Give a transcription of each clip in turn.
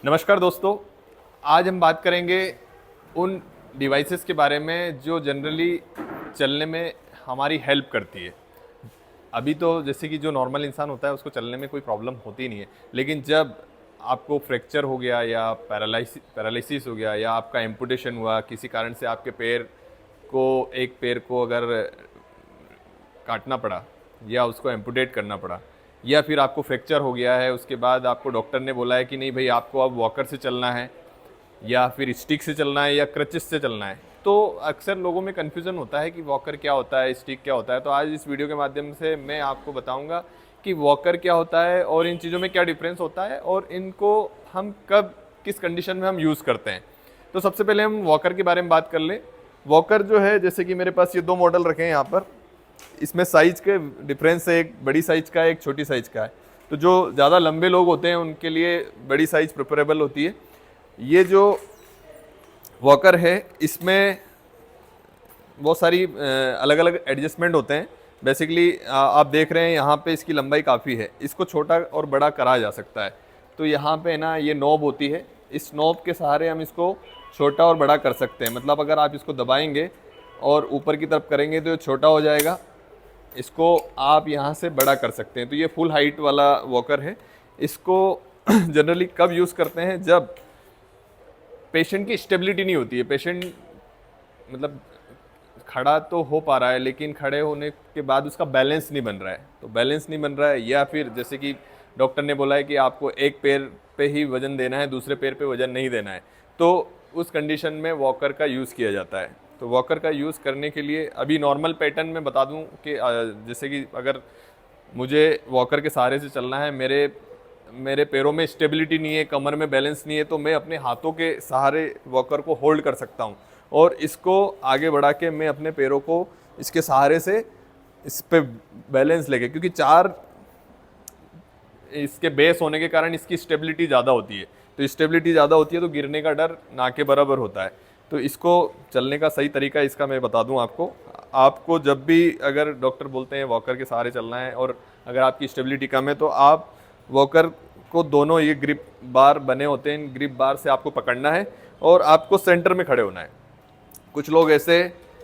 नमस्कार दोस्तों। आज हम बात करेंगे उन डिवाइसेस के बारे में जो जनरली चलने में हमारी हेल्प करती है। अभी तो जैसे कि जो नॉर्मल इंसान होता है उसको चलने में कोई प्रॉब्लम होती नहीं है, लेकिन जब आपको फ्रैक्चर हो गया या पैरालिसिस हो गया या आपका एम्पुटेशन हुआ, किसी कारण से आपके एक पैर को अगर काटना पड़ा या उसको एम्पुटेट करना पड़ा, या फिर आपको फ्रैक्चर हो गया है, उसके बाद आपको डॉक्टर ने बोला है कि नहीं भाई आपको अब वॉकर से चलना है या फिर स्टिक से चलना है या क्रचेस से चलना है, तो अक्सर लोगों में कन्फ्यूज़न होता है कि वॉकर क्या होता है, स्टिक क्या होता है। तो आज इस वीडियो के माध्यम से मैं आपको बताऊंगा कि वॉकर क्या होता है और इन चीज़ों में क्या डिफरेंस होता है और इनको हम कब किस कंडीशन में हम यूज़ करते हैं। तो सबसे पहले हम वॉकर के बारे में बात कर लें। वॉकर जो है, जैसे कि मेरे पास ये दो मॉडल रखे हैं यहाँ पर, इसमें साइज के डिफरेंस है, एक बड़ी साइज का है, एक छोटी साइज का है। तो जो ज़्यादा लंबे लोग होते हैं उनके लिए बड़ी साइज प्रेफरेबल होती है। ये जो वॉकर है इसमें बहुत सारी अलग अलग एडजस्टमेंट होते हैं। बेसिकली आप देख रहे हैं यहाँ पे इसकी लंबाई काफ़ी है, इसको छोटा और बड़ा करा जा सकता है। तो यहाँ पे ना ये नॉब होती है, इस नॉब के सहारे हम इसको छोटा और बड़ा कर सकते हैं। मतलब अगर आप इसको दबाएंगे और ऊपर की तरफ करेंगे तो ये छोटा हो जाएगा, इसको आप यहाँ से बड़ा कर सकते हैं। तो ये फुल हाइट वाला वॉकर है। इसको जनरली कब यूज़ करते हैं, जब पेशेंट की स्टेबिलिटी नहीं होती है। पेशेंट मतलब खड़ा तो हो पा रहा है लेकिन खड़े होने के बाद उसका बैलेंस नहीं बन रहा है, तो बैलेंस नहीं बन रहा है, या फिर जैसे कि डॉक्टर ने बोला है कि आपको एक पैर पे ही वजन देना है, दूसरे पैर पे वजन नहीं देना है, तो उस कंडीशन में वॉकर का यूज़ किया जाता है। तो वॉकर का यूज़ करने के लिए अभी नॉर्मल पैटर्न में बता दूं कि जैसे कि अगर मुझे वॉकर के सहारे से चलना है, मेरे पैरों में स्टेबिलिटी नहीं है, कमर में बैलेंस नहीं है, तो मैं अपने हाथों के सहारे वॉकर को होल्ड कर सकता हूँ और इसको आगे बढ़ा के मैं अपने पैरों को इसके सहारे से इस पे बैलेंस लेके, क्योंकि चार इसके बेस होने के कारण इसकी स्टेबिलिटी ज़्यादा होती है। तो स्टेबिलिटी ज़्यादा होती है तो गिरने का डर ना के बराबर होता है। तो इसको चलने का सही तरीका इसका मैं बता दूं आपको जब भी अगर डॉक्टर बोलते हैं वॉकर के सहारे चलना है और अगर आपकी स्टेबिलिटी कम है, तो आप वॉकर को दोनों ये ग्रिप बार बने होते हैं, इन ग्रिप बार से आपको पकड़ना है और आपको सेंटर में खड़े होना है। कुछ लोग ऐसे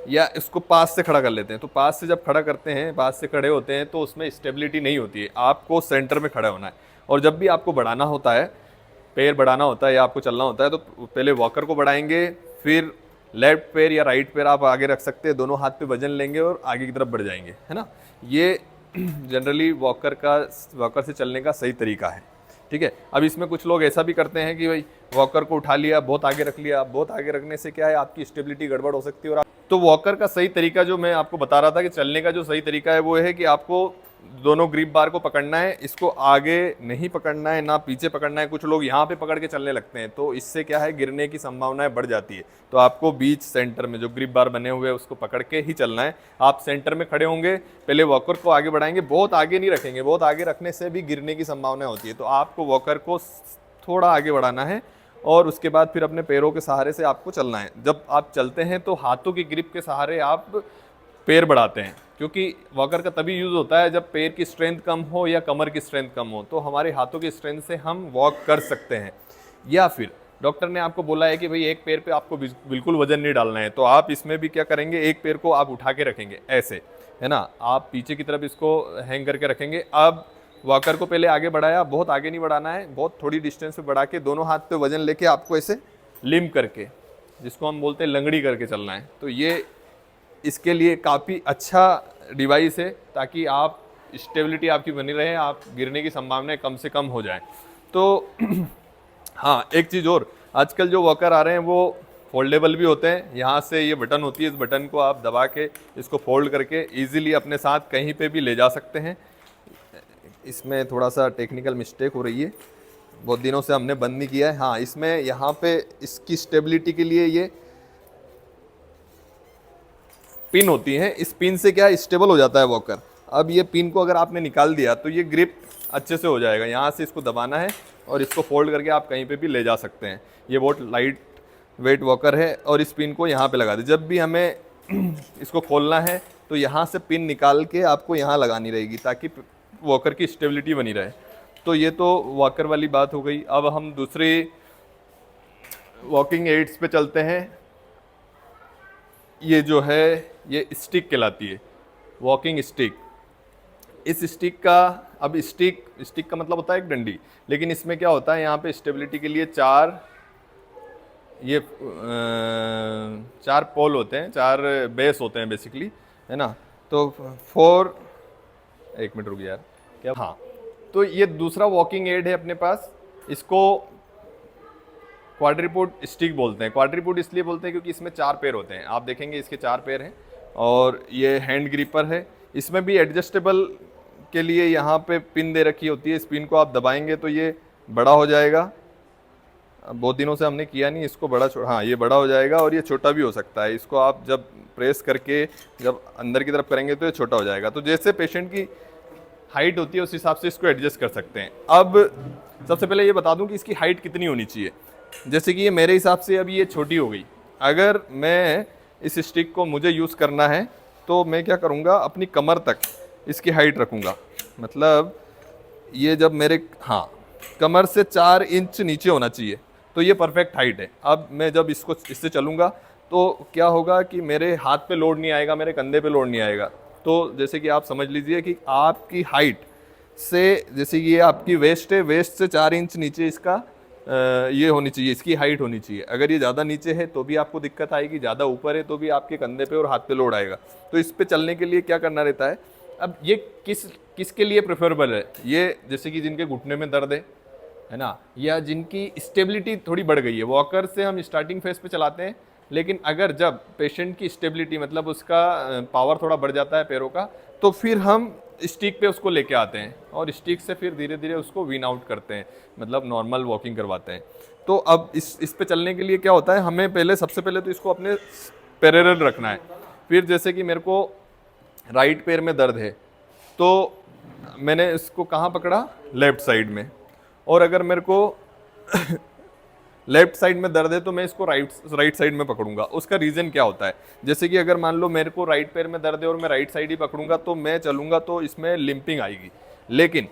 या इसको पास से खड़ा कर लेते हैं, तो पास से जब खड़ा करते हैं, पास से खड़े होते हैं तो उसमें स्टेबिलिटी नहीं होती है। आपको सेंटर में खड़ा होना है और जब भी आपको बढ़ाना होता है, पैर बढ़ाना होता है या आपको चलना होता है, तो पहले वॉकर को बढ़ाएंगे, फिर लेफ्ट पैर या राइट पैर आप आगे रख सकते हैं, दोनों हाथ पे वजन लेंगे और आगे की तरफ बढ़ जाएंगे, है ना। ये जनरली वॉकर से चलने का सही तरीका है, ठीक है। अब इसमें कुछ लोग ऐसा भी करते हैं कि भाई वॉकर को उठा लिया, बहुत आगे रख लिया। बहुत आगे रखने से क्या है, आपकी स्टेबिलिटी गड़बड़ हो सकती है। और तो वॉकर का सही तरीका जो मैं आपको बता रहा था कि चलने का जो सही तरीका है वो है कि आपको दोनों ग्रिप बार को पकड़ना है, इसको आगे नहीं पकड़ना है ना पीछे पकड़ना है। कुछ लोग यहाँ पे पकड़ के चलने लगते हैं, तो इससे क्या है, गिरने की संभावनाएं बढ़ जाती है। तो आपको बीच सेंटर में जो ग्रिप बार बने हुए हैं उसको पकड़ के ही चलना है। आप सेंटर में खड़े होंगे, पहले वॉकर को आगे बढ़ाएंगे, बहुत आगे नहीं रखेंगे, बहुत आगे रखने से भी गिरने की संभावना होती है। तो आपको वॉकर को थोड़ा आगे बढ़ाना है और उसके बाद फिर अपने पैरों के सहारे से आपको चलना है। जब आप चलते हैं तो हाथों की ग्रिप के सहारे आप पैर बढ़ाते हैं, क्योंकि वॉकर का तभी यूज़ होता है जब पैर की स्ट्रेंथ कम हो या कमर की स्ट्रेंथ कम हो, तो हमारे हाथों की स्ट्रेंथ से हम वॉक कर सकते हैं। या फिर डॉक्टर ने आपको बोला है कि भाई एक पैर पे आपको बिल्कुल वजन नहीं डालना है, तो आप इसमें भी क्या करेंगे, एक पैर को आप उठा के रखेंगे ऐसे, है ना, आप पीछे की तरफ इसको हैंग करके रखेंगे। अब वॉकर को पहले आगे बढ़ाया, बहुत आगे नहीं बढ़ाना है, बहुत थोड़ी डिस्टेंस पे बढ़ा के दोनों हाथ पे वजन लेके आपको ऐसे लिम करके, जिसको हम बोलते हैं लंगड़ी करके चलना है। तो ये इसके लिए काफ़ी अच्छा डिवाइस है, ताकि आप स्टेबिलिटी आपकी बनी रहे, आप गिरने की संभावनाएं कम से कम हो जाए। तो हाँ, एक चीज़ और, आजकल जो वॉकर आ रहे हैं वो फोल्डेबल भी होते हैं। यहाँ से ये बटन होती है, इस बटन को आप दबा के इसको फोल्ड करके इजीली अपने साथ कहीं पे भी ले जा सकते हैं। इसमें थोड़ा सा टेक्निकल मिस्टेक हो रही है, बहुत दिनों से हमने बंद नहीं किया है। हाँ, इसमें यहाँ पे इसकी स्टेबिलिटी के लिए ये पिन होती हैं, इस पिन से क्या स्टेबल हो जाता है वॉकर। अब ये पिन को अगर आपने निकाल दिया तो ये ग्रिप अच्छे से हो जाएगा। यहाँ से इसको दबाना है और इसको फोल्ड करके आप कहीं पे भी ले जा सकते हैं। ये बहुत लाइट वेट वॉकर है और इस पिन को यहाँ पे लगा दें। जब भी हमें इसको खोलना है तो यहाँ से पिन निकाल के आपको यहाँ लगानी रहेगी, ताकि वॉकर की स्टेबिलिटी बनी रहे। तो ये तो वॉकर वाली बात हो गई। अब हम दूसरी वॉकिंग एड्स पे चलते हैं। ये जो है ये स्टिक कहलाती है, वॉकिंग स्टिक। इस स्टिक का, अब स्टिक स्टिक का मतलब होता है एक डंडी, लेकिन इसमें क्या होता है, यहाँ पे स्टेबिलिटी के लिए चार पोल होते हैं, चार बेस होते हैं बेसिकली, है ना। तो एक मिनट रुक यार, क्या, हाँ, तो ये दूसरा वॉकिंग एड है अपने पास। इसको क्वाड्रिपोड स्टिक बोलते हैं। क्वाड्रिपोड इसलिए बोलते हैं क्योंकि इसमें 4 पैर होते हैं। आप देखेंगे इसके 4 पैर हैं, और ये हैंड ग्रिपर है। इसमें भी एडजस्टेबल के लिए यहाँ पे पिन दे रखी होती है। इस पिन को आप दबाएंगे तो ये बड़ा हो जाएगा। बहुत दिनों से हमने किया नहीं इसको, हाँ ये बड़ा हो जाएगा, और ये छोटा भी हो सकता है। इसको आप जब प्रेस करके जब अंदर की तरफ करेंगे तो ये छोटा हो जाएगा। तो जैसे पेशेंट की हाइट होती है उस हिसाब से इसको एडजस्ट कर सकते हैं। अब सबसे पहले ये बता दूं कि इसकी हाइट कितनी होनी चाहिए। जैसे कि ये मेरे हिसाब से अभी ये छोटी हो गई। अगर मैं इस स्टिक को मुझे यूज़ करना है तो मैं क्या करूँगा, अपनी कमर तक इसकी हाइट रखूँगा। मतलब ये जब मेरे, हाँ, कमर से 4 इंच नीचे होना चाहिए, तो ये परफेक्ट हाइट है। अब मैं जब इससे चलूँगा तो क्या होगा कि मेरे हाथ पे लोड नहीं आएगा, मेरे कंधे पे लोड नहीं आएगा। तो जैसे कि आप समझ लीजिए कि आपकी हाइट से, जैसे ये आपकी वेस्ट है, वेस्ट से 4 इंच नीचे इसका ये होनी चाहिए, इसकी हाइट होनी चाहिए। अगर ये ज़्यादा नीचे है तो भी आपको दिक्कत आएगी, ज़्यादा ऊपर है तो भी आपके कंधे पे और हाथ पे लोड आएगा। तो इस पे चलने के लिए क्या करना रहता है। अब ये किसके लिए प्रेफरेबल है, ये जैसे कि जिनके घुटने में दर्द है ना, या जिनकी स्टेबिलिटी थोड़ी बढ़ गई है। वॉकर से हम स्टार्टिंग फेज पे चलाते हैं, लेकिन अगर जब पेशेंट की स्टेबिलिटी, मतलब उसका पावर थोड़ा बढ़ जाता है पैरों का, तो फिर हम स्टिक पे उसको लेके आते हैं, और स्टिक से फिर धीरे धीरे उसको वीन आउट करते हैं, मतलब नॉर्मल वॉकिंग करवाते हैं। तो अब इस पे चलने के लिए क्या होता है, हमें सबसे पहले तो इसको अपने पैरेलल रखना है। फिर जैसे कि मेरे को राइट पैर में दर्द है, तो मैंने इसको कहाँ पकड़ा, लेफ्ट साइड में। और अगर मेरे को लेफ्ट साइड में दर्द है तो मैं इसको राइट साइड में पकड़ूंगा। उसका रीज़न क्या होता है, जैसे कि अगर मान लो मेरे को राइट पैर में दर्द है और मैं राइट साइड ही पकड़ूंगा तो मैं चलूंगा तो इसमें लिंपिंग आएगी। लेकिन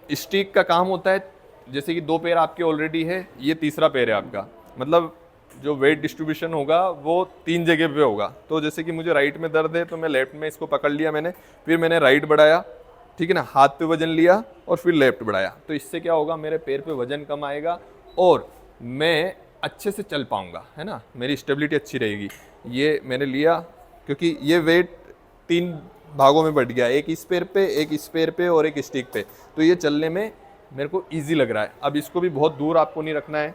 स्टिक का काम होता है, जैसे कि 2 पैर आपके ऑलरेडी है, ये तीसरा पैर है आपका, मतलब जो वेट डिस्ट्रीब्यूशन होगा वो 3 जगह पे होगा। तो जैसे कि मुझे राइट में दर्द है तो मैं लेफ्ट में इसको पकड़ लिया मैंने, फिर मैंने राइट बढ़ाया, ठीक है ना, हाथ पे वजन लिया और फिर लेफ्ट बढ़ाया। तो इससे क्या होगा, मेरे पैर पे वजन कम आएगा और मैं अच्छे से चल पाऊंगा, है ना, मेरी स्टेबिलिटी अच्छी रहेगी। ये मैंने लिया क्योंकि ये वेट 3 भागों में बढ़ गया, एक इस पैर पे, एक इस पैर पे और एक स्टिक पे। तो ये चलने में मेरे को ईजी लग रहा है। अब इसको भी बहुत दूर आपको नहीं रखना है,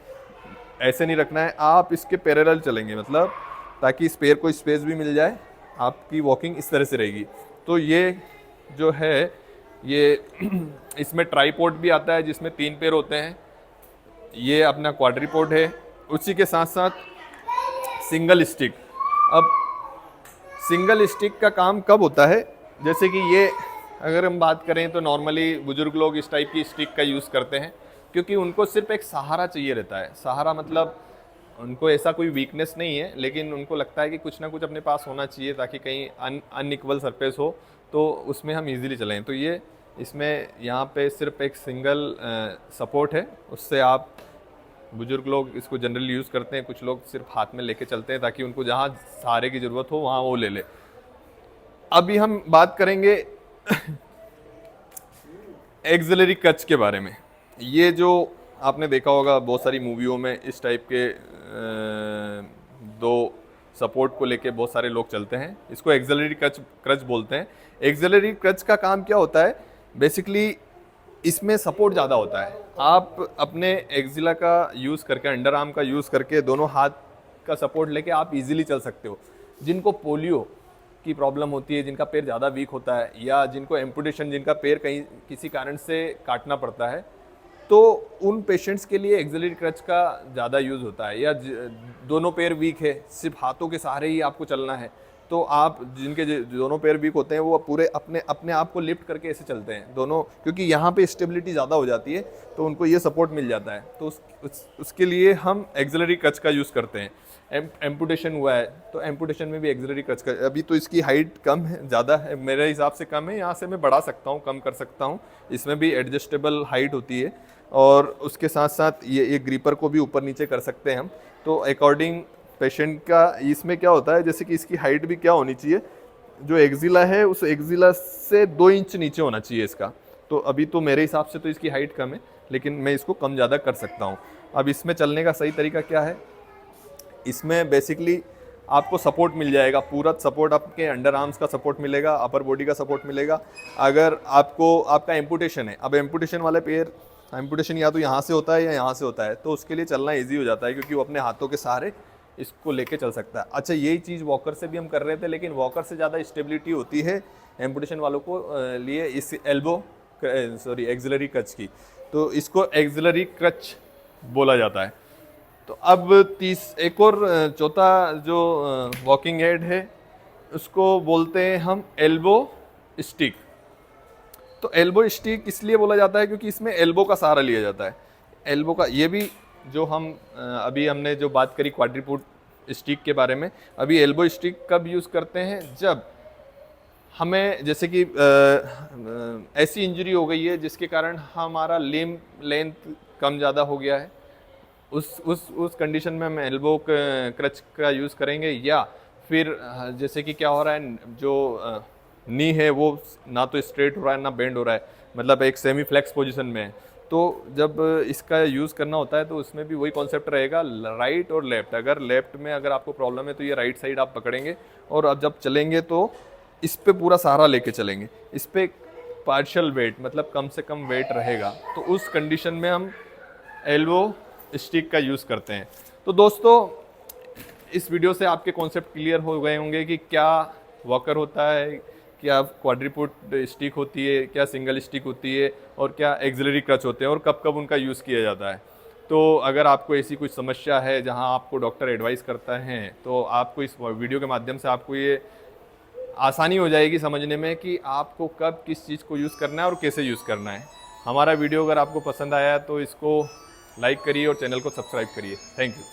ऐसे नहीं रखना है, आप इसके पैरेलल चलेंगे, मतलब ताकि इस पैर को स्पेस भी मिल जाए, आपकी वॉकिंग इस तरह से रहेगी। तो ये जो है ये इसमें ट्राईपोड भी आता है जिसमें 3 पैर होते हैं। ये अपना क्वाड्रीपोड है, उसी के साथ साथ सिंगल स्टिक। अब सिंगल स्टिक का काम कब होता है, जैसे कि ये अगर हम बात करें तो नॉर्मली बुजुर्ग लोग इस टाइप की स्टिक का यूज़ करते हैं, क्योंकि उनको सिर्फ एक सहारा चाहिए रहता है। सहारा मतलब उनको ऐसा कोई वीकनेस नहीं है, लेकिन उनको लगता है कि कुछ ना कुछ अपने पास होना चाहिए ताकि कहीं अनइक्वल सरफेस हो तो उसमें हम इजीली चलें। तो ये इसमें यहाँ पे सिर्फ एक सिंगल सपोर्ट है, उससे आप, बुजुर्ग लोग इसको जनरली यूज़ करते हैं, कुछ लोग सिर्फ हाथ में लेके चलते हैं ताकि उनको जहाँ सहारे की ज़रूरत हो वहाँ वो ले ले। अभी हम बात करेंगे एक्सिलरी क्रच के बारे में। ये जो आपने देखा होगा बहुत सारी मूवियों में, इस टाइप के 2 सपोर्ट को लेके बहुत सारे लोग चलते हैं, इसको एक्सिलरी क्रच बोलते हैं। एक्सिलरी क्रच का काम क्या होता है, बेसिकली इसमें सपोर्ट ज़्यादा होता है। आप अपने एक्सिला का यूज़ करके, अंडर आर्म का यूज़ करके, दोनों हाथ का सपोर्ट लेके आप इजीली चल सकते हो। जिनको पोलियो की प्रॉब्लम होती है, जिनका पैर ज़्यादा वीक होता है, या जिनको एम्पुटेशन, जिनका पैर कहीं किसी कारण से काटना पड़ता है, तो उन पेशेंट्स के लिए एक्सिलरी क्रच का ज़्यादा यूज़ होता है। या दोनों पैर वीक है, सिर्फ हाथों के सहारे ही आपको चलना है, तो आप जिनके दोनों पैर वीक होते हैं वो पूरे अपने आप को लिफ्ट करके ऐसे चलते हैं दोनों, क्योंकि यहाँ पे स्टेबिलिटी ज़्यादा हो जाती है तो उनको ये सपोर्ट मिल जाता है। तो उसके लिए हम एक्सिलरी क्रच का यूज़ करते हैं। एम्पुटेशन हुआ है तो एम्पुटेशन में भी एक्सिलरी क्रच का, अभी तो इसकी हाइट कम है, ज़्यादा है मेरे हिसाब से कम है, यहाँ से मैं बढ़ा सकता हूँ, कम कर सकता हूँ, इसमें भी एडजस्टेबल हाइट होती है। और उसके साथ साथ ये ग्रीपर को भी ऊपर नीचे कर सकते हैं हम। तो अकॉर्डिंग पेशेंट का इसमें क्या होता है, जैसे कि इसकी हाइट भी क्या होनी चाहिए, जो एक्जिला है उस एक्जिला से 2 इंच नीचे होना चाहिए इसका। तो अभी तो मेरे हिसाब से तो इसकी हाइट कम है, लेकिन मैं इसको कम ज़्यादा कर सकता हूँ। अब इसमें चलने का सही तरीका क्या है, इसमें बेसिकली आपको सपोर्ट मिल जाएगा, पूरा सपोर्ट, आपके अंडर आर्म्स का सपोर्ट मिलेगा, अपर बॉडी का सपोर्ट मिलेगा। अगर आपको आपका एम्पुटेशन है, अब एम्पुटेशन वाले पैर, एम्पुटेशन या तो यहाँ से होता है या यहाँ से होता है, तो उसके लिए चलना ईजी हो जाता है क्योंकि वो अपने हाथों के सहारे इसको लेके चल सकता है। अच्छा, यही चीज़ वॉकर से भी हम कर रहे थे, लेकिन वॉकर से ज़्यादा स्टेबिलिटी होती है एम्पुटेशन वालों को लिए इस एक्सिलरी क्रच की, तो इसको एक्सिलरी क्रच बोला जाता है। तो अब एक और चौथा जो वॉकिंग एड है उसको बोलते हैं हम एल्बो स्टिक। तो एल्बो स्टिक इसलिए बोला जाता है क्योंकि इसमें एल्बो का सहारा लिया जाता है। एल्बो का ये भी जो हम अभी हमने जो बात करी क्वाड्रीपुट स्टिक के बारे में, अभी एल्बो स्टिक कब यूज़ करते हैं, जब हमें जैसे कि ऐसी इंजरी हो गई है जिसके कारण हमारा लिम्ब लेंथ कम ज़्यादा हो गया है, उस कंडीशन में हम एल्बो क्रच का यूज़ करेंगे। या फिर जैसे कि क्या हो रहा है, जो नी है वो ना तो स्ट्रेट हो रहा है ना बेंड हो रहा है, मतलब एक सेमी फ्लेक्स पोजीशन में है, तो जब इसका यूज़ करना होता है तो उसमें भी वही कॉन्सेप्ट रहेगा, राइट और लेफ्ट। अगर लेफ्ट में अगर आपको प्रॉब्लम है तो ये राइट साइड आप पकड़ेंगे, और अब जब चलेंगे तो इस पे पूरा सहारा लेके चलेंगे, इस पे पार्शियल वेट मतलब कम से कम वेट रहेगा, तो उस कंडीशन में हम एल्बो स्टिक का यूज़ करते हैं। तो दोस्तों, इस वीडियो से आपके कॉन्सेप्ट क्लियर हो गए होंगे कि क्या वॉकर होता है, क्या क्वाड्रीपुट स्टिक होती है, क्या सिंगल स्टिक होती है, और क्या एक्सिलरी क्रच होते हैं, और कब कब उनका यूज़ किया जाता है। तो अगर आपको ऐसी कोई समस्या है जहां आपको डॉक्टर एडवाइस करता है, तो आपको इस वीडियो के माध्यम से आपको ये आसानी हो जाएगी समझने में कि आपको कब किस चीज़ को यूज़ करना है और कैसे यूज़ करना है। हमारा वीडियो अगर आपको पसंद आया तो इसको लाइक करिए और चैनल को सब्सक्राइब करिए। Thank you.